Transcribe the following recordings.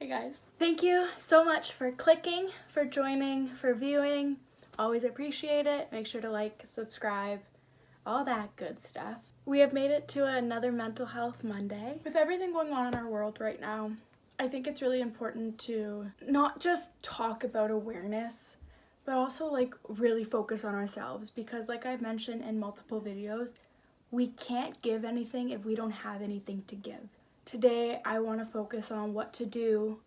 Hey guys. Thank you so much for clicking, for joining, for viewing. Always appreciate it. Make sure to like, subscribe, all that good stuff. We have made it to another Mental Health Monday. With everything going on in our world right now, I think it's really important to not just talk about awareness, but also like really focus on ourselves, because like I've mentioned in multiple videos, we can't give anything if we don't have anything to give. Today, I want to focus on what to do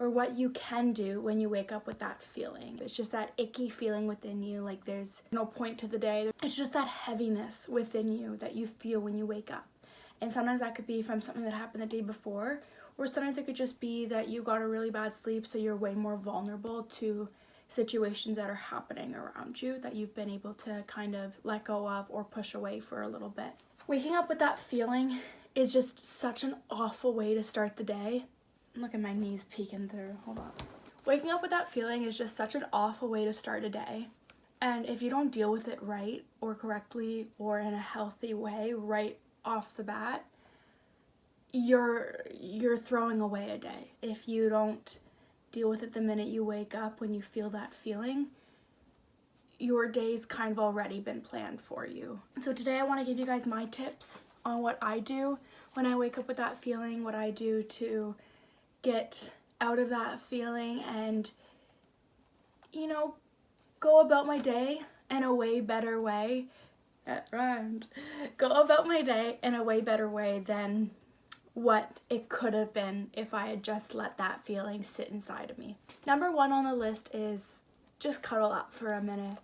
or what you can do when you wake up with that feeling. It's just that icky feeling within you, like there's no point to the day. It's just that heaviness within you that you feel when you wake up. And sometimes that could be from something that happened the day before, or sometimes it could just be that you got a really bad sleep, so you're way more vulnerable to situations that are happening around you that you've been able to kind of let go of or push away for a little bit. Waking up with that feeling is just such an awful way to start the day. Look at my knees peeking through, hold on. Waking up with that feeling is just such an awful way to start a day. And if you don't deal with it right or correctly or in a healthy way right off the bat, you're throwing away a day. If you don't deal with it the minute you wake up when you feel that feeling, your day's kind of already been planned for you. So today I want to give you guys my tips on what I do when I wake up with that feeling, what I do to get out of that feeling and, you know, go about my day in a way better way. That rhymed. Go about my day in a way better way than what it could have been if I had just let that feeling sit inside of me. Number one on the list is just cuddle up for a minute.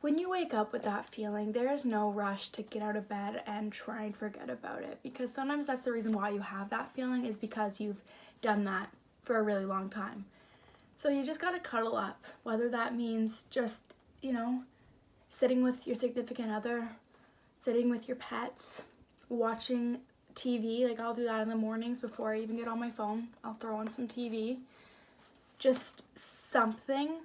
When you wake up with that feeling, there is no rush to get out of bed and try and forget about it, because sometimes that's the reason why you have that feeling, is because you've done that for a really long time. So you just gotta cuddle up, whether that means just, you know, sitting with your significant other, sitting with your pets, watching TV. Like I'll do that in the mornings before I even get on my phone. I'll throw on some TV. Just something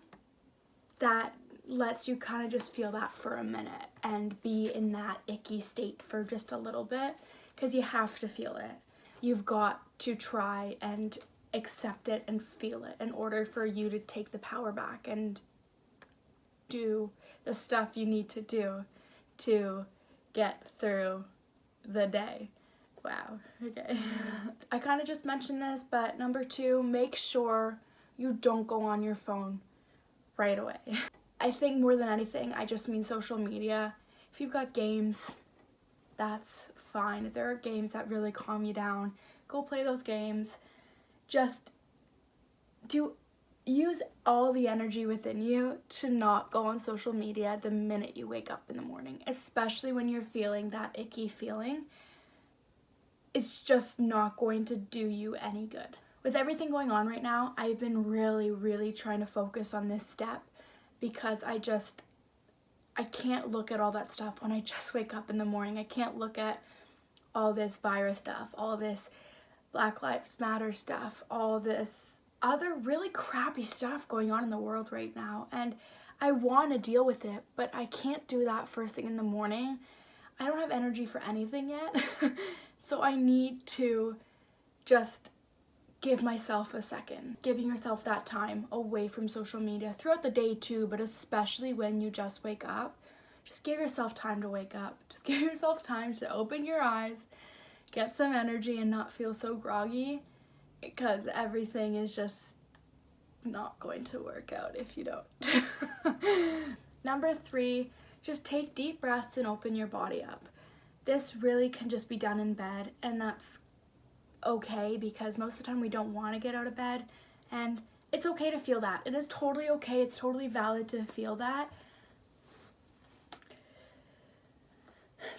that lets you kind of just feel that for a minute and be in that icky state for just a little bit, because you have to feel it. You've got to try and accept it and feel it in order for you to take the power back and do the stuff you need to do to get through the day. Wow, okay. I kind of just mentioned this, but number two, make sure you don't go on your phone right away. I think more than anything, I just mean social media. If you've got games, that's fine. If there are games that really calm you down, go play those games. Just use all the energy within you to not go on social media the minute you wake up in the morning, especially when you're feeling that icky feeling. It's just not going to do you any good. With everything going on right now, I've been really trying to focus on this step, because I can't look at all that stuff when I just wake up in the morning. I can't look at all this virus stuff, all this Black Lives Matter stuff, all this other really crappy stuff going on in the world right now. And I want to deal with it, but I can't do that first thing in the morning. I don't have energy for anything yet. So I need to just give myself a second. Giving yourself that time away from social media throughout the day too, but especially when you just wake up. Just give yourself time to wake up. Just give yourself time to open your eyes, get some energy, and not feel so groggy, because everything is just not going to work out if you don't. Number three, just take deep breaths and open your body up. This really can just be done in bed, and that's okay, because most of the time we don't want to get out of bed, and it's okay to feel that. It is totally okay. It's totally valid to feel that.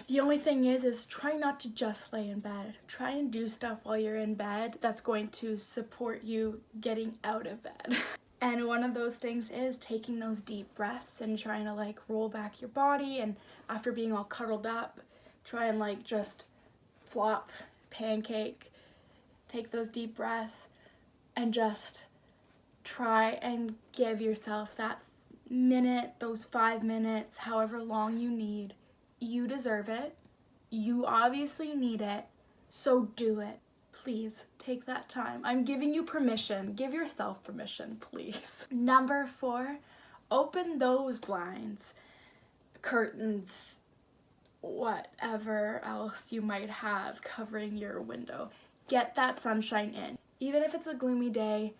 The only thing is try not to just lay in bed. Try and do stuff while you're in bed that's going to support you getting out of bed. And one of those things is taking those deep breaths and trying to like roll back your body, and after being all cuddled up, try and like just flop, pancake, take those deep breaths, and just try and give yourself that minute, those 5 minutes, however long you need. You deserve it. You obviously need it, so do it. please take that time. I'm giving you permission. Give yourself permission, please. Number 4, open those blinds, curtains, whatever else you might have covering your window. Get that sunshine in. Even if it's a gloomy day,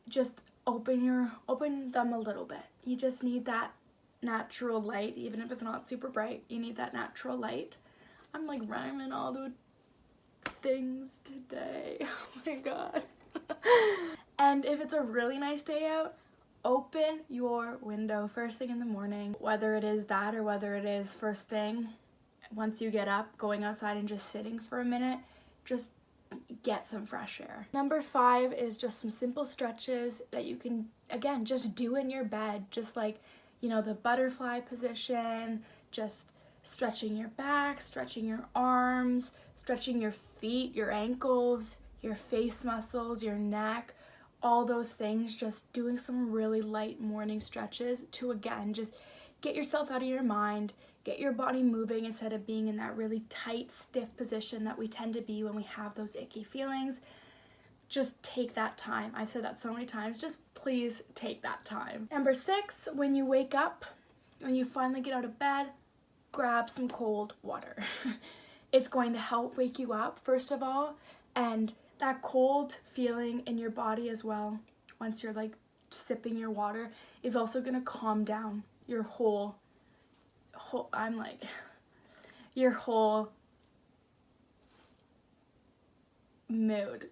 just open them a little bit. You just need that natural light. Even if it's not super bright, you need that natural light. I'm like rhyming all the things today. Oh my god. And if it's a really nice day out, open your window first thing in the morning. Whether it is that or whether it is first thing, once you get up, going outside and just sitting for a minute, just get some fresh air. Number 5 is just some simple stretches that you can, again, just do in your bed. Just like, you know, the butterfly position, just stretching your back, stretching your arms, stretching your feet, your ankles, your face muscles, your neck, all those things. Just doing some really light morning stretches to, again, just get yourself out of your mind, get your body moving instead of being in that really tight, stiff position that we tend to be when we have those icky feelings. Just take that time. I've said that so many times. Just please take that time. Number 6, when you wake up, when you finally get out of bed, grab some cold water. It's going to help wake you up, first of all, and that cold feeling in your body as well, once you're like sipping your water, is also going to calm down your whole your whole mood.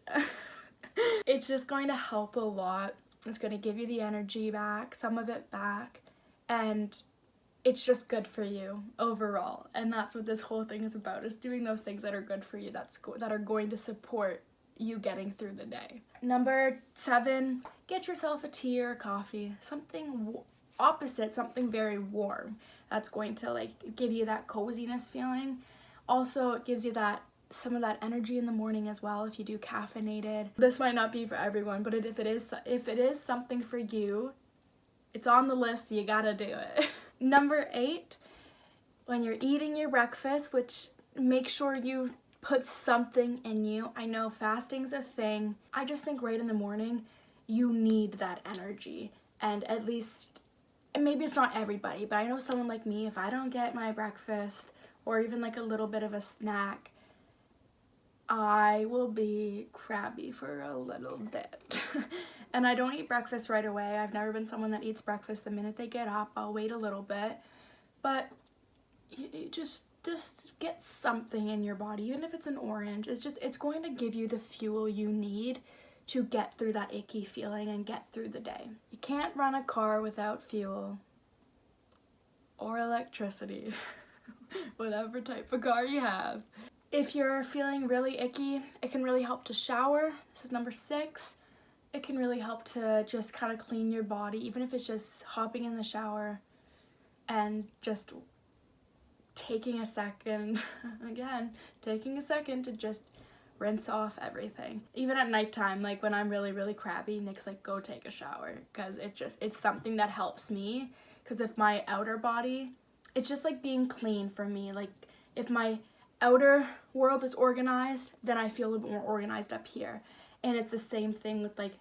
It's just going to help a lot. It's going to give you the energy back, some of it back, and it's just good for you overall. And that's what this whole thing is about, is doing those things that are good for you, that are going to support you getting through the day. Number 7, get yourself a tea or a coffee, something opposite, something very warm. That's going to like give you that coziness feeling. Also, it gives you that some of that energy in the morning as well if you do caffeinated. This might not be for everyone, but if it is something for you, it's on the list, you gotta do it. Number 8, when you're eating your breakfast, which make sure you put something in you. I know fasting's a thing. I just think right in the morning, you need that energy. And at least, and maybe it's not everybody, but I know someone like me, if I don't get my breakfast or even like a little bit of a snack, I will be crabby for a little bit. And I don't eat breakfast right away. I've never been someone that eats breakfast the minute they get up. I'll wait a little bit. But you just get something in your body, even if it's an orange. It's going to give you the fuel you need to get through that icky feeling and get through the day. You can't run a car without fuel or electricity, whatever type of car you have. If you're feeling really icky, it can really help to shower. This is number 6. It can really help to just kind of clean your body, even if it's just hopping in the shower and just taking a second to just rinse off everything. Even at nighttime, like when I'm really, really crabby, Nick's like, go take a shower, because it's something that helps me. Because if my outer body, it's just like being clean for me. Like if my outer world is organized, then I feel a bit more organized up here. And it's the same thing with like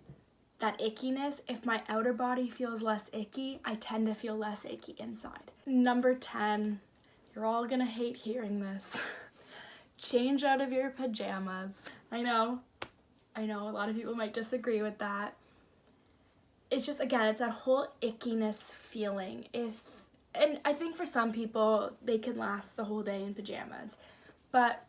that ickiness. If my outer body feels less icky, I tend to feel less icky inside. Number 10, you're all gonna hate hearing this. Change out of your pajamas. I know a lot of people might disagree with that. It's just, again, it's that whole ickiness feeling. And I think for some people, they can last the whole day in pajamas. But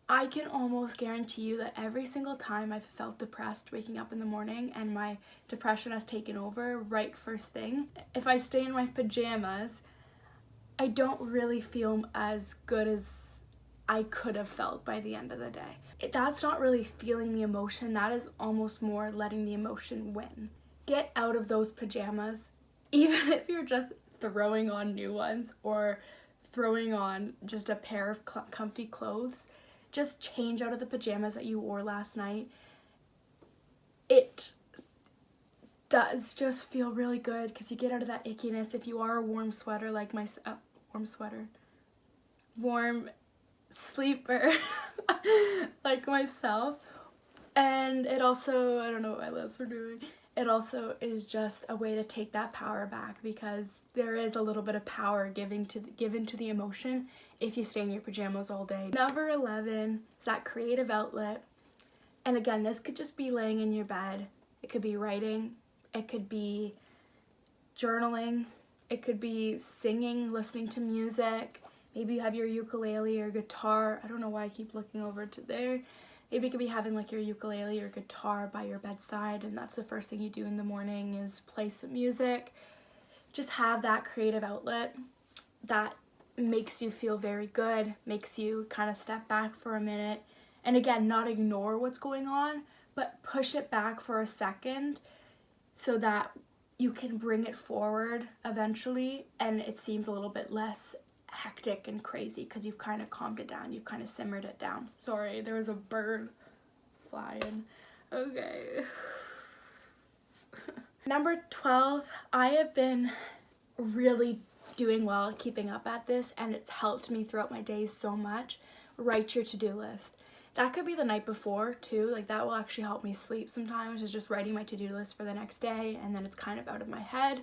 I can almost guarantee you that every single time I've felt depressed waking up in the morning and my depression has taken over right first thing, if I stay in my pajamas, I don't really feel as good as I could have felt by the end of the day. That's not really feeling the emotion. That is almost more letting the emotion win. Get out of those pajamas, even if you're just throwing on new ones or throwing on just a pair of comfy clothes. Just change out of the pajamas that you wore last night. It does just feel really good because you get out of that ickiness. If you are a warm sweater like warm sleeper like myself. And it also, I don't know what my lips are doing, it also is just a way to take that power back, because there is a little bit of power given to the emotion if you stay in your pajamas all day. Number 11 is that creative outlet. And again, this could just be laying in your bed. It could be writing. It could be journaling. It could be singing, listening to music. Maybe you have your ukulele or guitar. I don't know why I keep looking over to there. Maybe you could be having like your ukulele or guitar by your bedside, and that's the first thing you do in the morning is play some music. Just have that creative outlet that makes you feel very good, makes you kind of step back for a minute. And again, not ignore what's going on, but push it back for a second so that you can bring it forward eventually, and it seems a little bit less hectic and crazy because you've kind of calmed it down, you've kind of simmered it down. Sorry, there was a bird flying. Okay. Number 12, I have been really doing well keeping up at this, and it's helped me throughout my days so much. Write your to-do list. That could be the night before too, like that will actually help me sleep sometimes, is just writing my to-do list for the next day, and then it's kind of out of my head.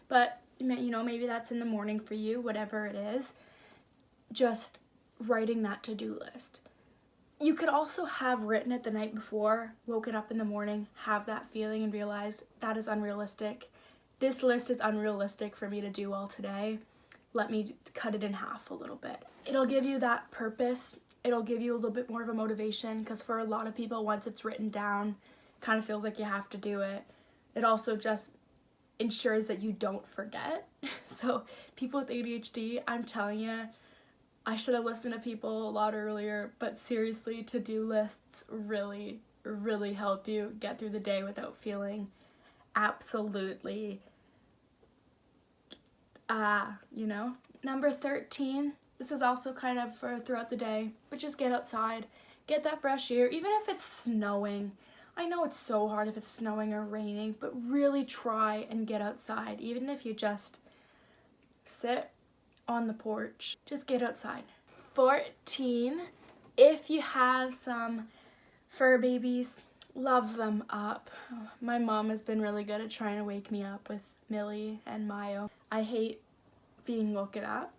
But you know, maybe that's in the morning for you, whatever it is, just writing that to-do list. You could also have written it the night before, woken up in the morning, have that feeling and realized that is unrealistic. This list is unrealistic for me to do all today. Let me cut it in half a little bit. It'll give you that purpose. It'll give you a little bit more of a motivation, because for a lot of people, once it's written down, kind of feels like you have to do it. It also just ensures that you don't forget. So people with ADHD, I'm telling you, I should have listened to people a lot earlier, but seriously, to-do lists really, really help you get through the day without feeling absolutely, you know. Number 13, this is also kind of for throughout the day, but just get outside, get that fresh air, even if it's snowing. I know it's so hard if it's snowing or raining, but really try and get outside, even if you just sit on the porch. Just get outside. 14, if you have some fur babies, love them up. My mom has been really good at trying to wake me up with Millie and Mayo. I hate being woken up.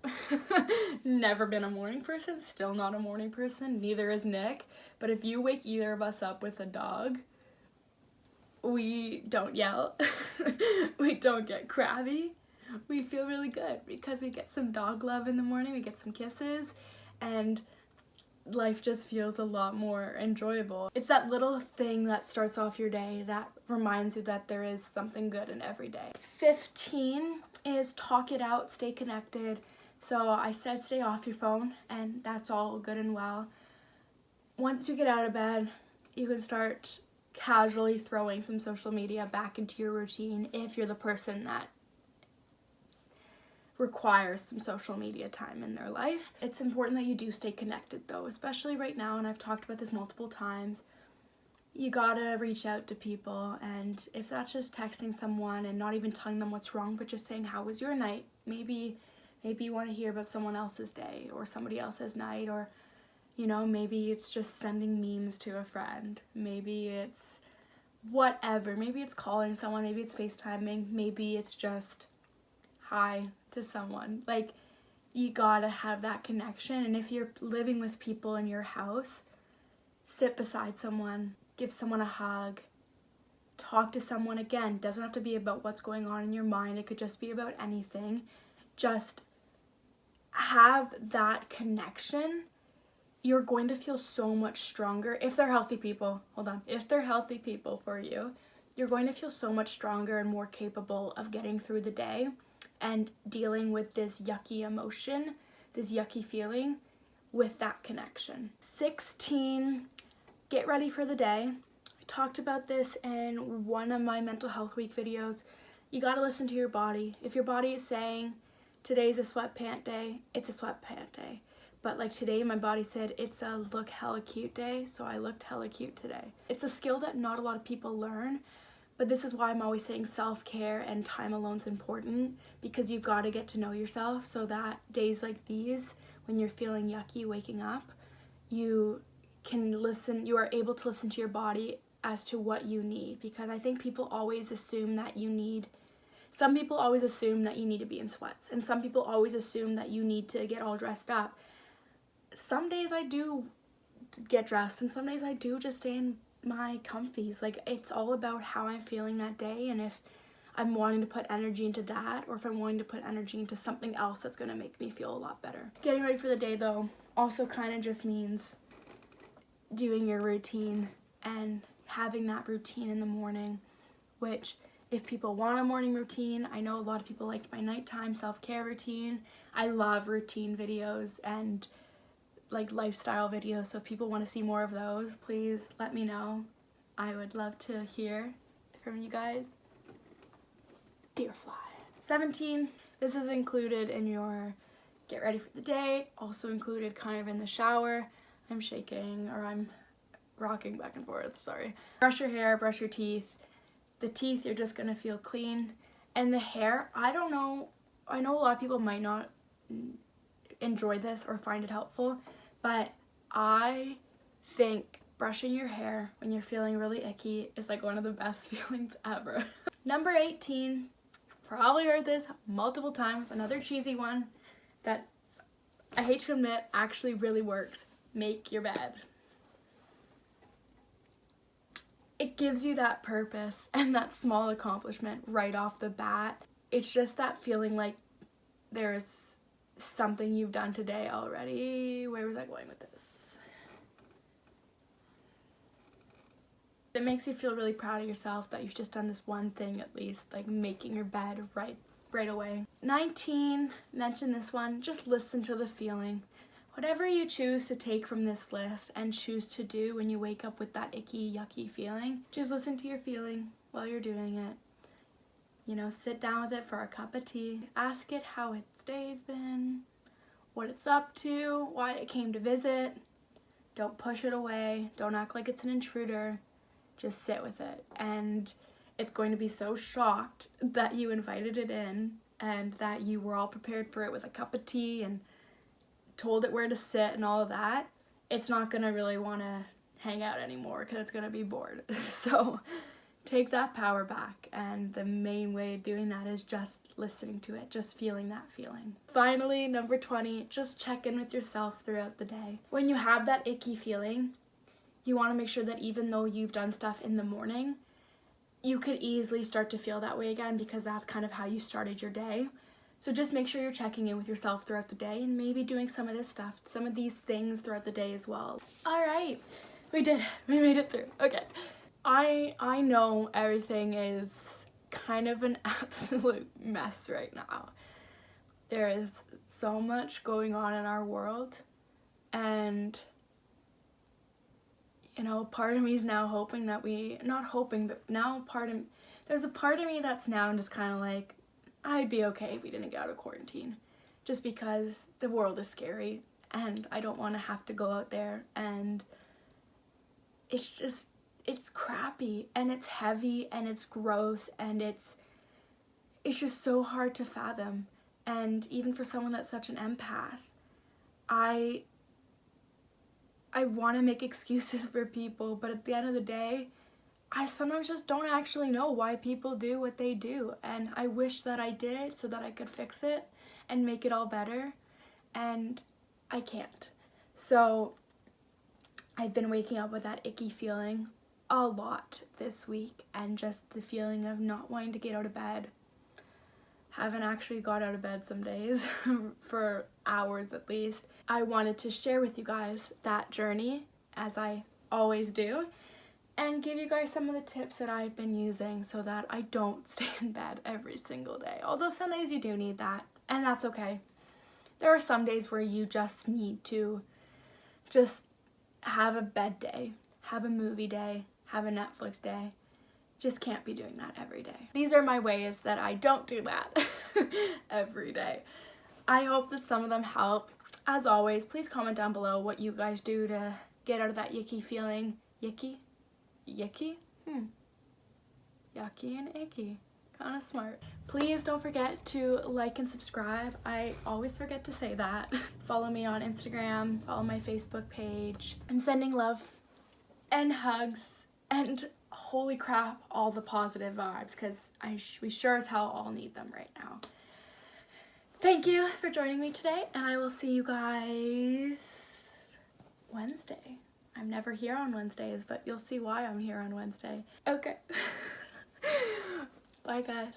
Never been a morning person, still not a morning person, neither is Nick. But if you wake either of us up with a dog, we don't yell, we don't get crabby, we feel really good because we get some dog love in the morning, we get some kisses, and life just feels a lot more enjoyable. It's that little thing that starts off your day that reminds you that there is something good in every day. 15 is talk it out, stay connected. So I said stay off your phone, and that's all good and well. Once you get out of bed, you can start casually throwing some social media back into your routine if you're the person that requires some social media time in their life. It's important that you do stay connected though, especially right now, and I've talked about this multiple times. You gotta reach out to people, and if that's just texting someone and not even telling them what's wrong, but just saying, how was your night? Maybe you want to hear about someone else's day or somebody else's night, or you know, maybe it's just sending memes to a friend. Maybe it's whatever. Maybe it's calling someone, maybe it's FaceTiming, maybe it's just hi to someone. Like, you gotta have that connection. And if you're living with people in your house, sit beside someone, give someone a hug, talk to someone. Again, doesn't have to be about what's going on in your mind, it could just be about anything. Just have that connection. You're going to feel so much stronger if they're healthy people. If they're healthy people for you, you're going to feel so much stronger and more capable of getting through the day and dealing with this yucky emotion, this yucky feeling, with that connection. 16, get ready for the day. I talked about this in one of my mental health week videos. You gotta listen to your body. If your body is saying today's a sweatpant day, it's a sweatpant day. But like today, my body said it's a look hella cute day, so I looked hella cute today. It's a skill that not a lot of people learn, but this is why I'm always saying self-care and time alone is important, because you've got to get to know yourself so that days like these, when you're feeling yucky waking up, you are able to listen to your body as to what you need, because I think people always assume that some people always assume that you need to be in sweats, and some people always assume that you need to get all dressed up. Some days I do get dressed, and some days I do just stay in my comfies. Like, it's all about how I'm feeling that day, and if I'm wanting to put energy into that, or if I'm wanting to put energy into something else that's going to make me feel a lot better. Getting ready for the day, though, also kind of just means doing your routine and having that routine in the morning, which if people want a morning routine, I know a lot of people like my nighttime self-care routine. I love routine videos and like lifestyle videos, so if people want to see more of those, please let me know. I would love to hear from you guys. Dear fly. 17, this is included in your get ready for the day, also included kind of in the shower. I'm shaking, or I'm rocking back and forth, sorry. Brush your hair, brush your teeth. The teeth, you're just gonna feel clean. And the hair, I don't know, I know a lot of people might not enjoy this or find it helpful, but I think brushing your hair when you're feeling really icky is like one of the best feelings ever. Number 18, probably heard this multiple times, another cheesy one that I hate to admit actually really works. Make your bed. It gives you that purpose and that small accomplishment right off the bat. It's just that feeling like there's something you've done today already. Where was I going with this? It makes you feel really proud of yourself that you've just done this one thing at least, like making your bed right away. 19, mention this one, just listen to the feeling. Whatever you choose to take from this list and choose to do when you wake up with that icky, yucky feeling, just listen to your feeling while you're doing it. You know, sit down with it for a cup of tea. Ask it how its day's been, what it's up to, why it came to visit. Don't push it away. Don't act like it's an intruder. Just sit with it. And it's going to be so shocked that you invited it in and that you were all prepared for it with a cup of tea and told it where to sit and all of that. It's not gonna really want to hang out anymore because it's gonna be bored. So take that power back, and the main way of doing that is just listening to it, just feeling that feeling. Finally, number 20, just check in with yourself throughout the day. When you have that icky feeling, you want to make sure that even though you've done stuff in the morning, you could easily start to feel that way again, because that's kind of how you started your day. So just make sure you're checking in with yourself throughout the day and maybe doing some of this stuff, some of these things throughout the day as well. All right, we did it. We made it through. Okay. I know everything is kind of an absolute mess right now. There is so much going on in our world, and you know, part of me is now hoping that not hoping, but now there's a part of me that's now just kind of like, I'd be okay if we didn't get out of quarantine, just because the world is scary and I don't want to have to go out there, and it's crappy and it's heavy and it's gross and it's just so hard to fathom. And even for someone that's such an empath, I want to make excuses for people, but at the end of the day, I sometimes just don't actually know why people do what they do, and I wish that I did so that I could fix it and make it all better, and I can't. So I've been waking up with that icky feeling a lot this week, and just the feeling of not wanting to get out of bed. Haven't actually got out of bed some days for hours at least. I wanted to share with you guys that journey, as I always do, and give you guys some of the tips that I've been using so that I don't stay in bed every single day. Although some days you do need that, and that's okay. There are some days where you just need to just have a bed day, have a movie day, have a Netflix day. Just can't be doing that every day. These are my ways that I don't do that every day. I hope that some of them help. As always, please comment down below what you guys do to get out of that yucky feeling. Yucky? Yucky? Yucky and icky. Kind of smart. Please don't forget to like and subscribe. I always forget to say that. Follow me on Instagram, follow my Facebook page. I'm sending love and hugs and holy crap, all the positive vibes, because we sure as hell all need them right now. Thank you for joining me today, and I will see you guys Wednesday. I'm never here on Wednesdays, but you'll see why I'm here on Wednesday. Okay. Bye, guys.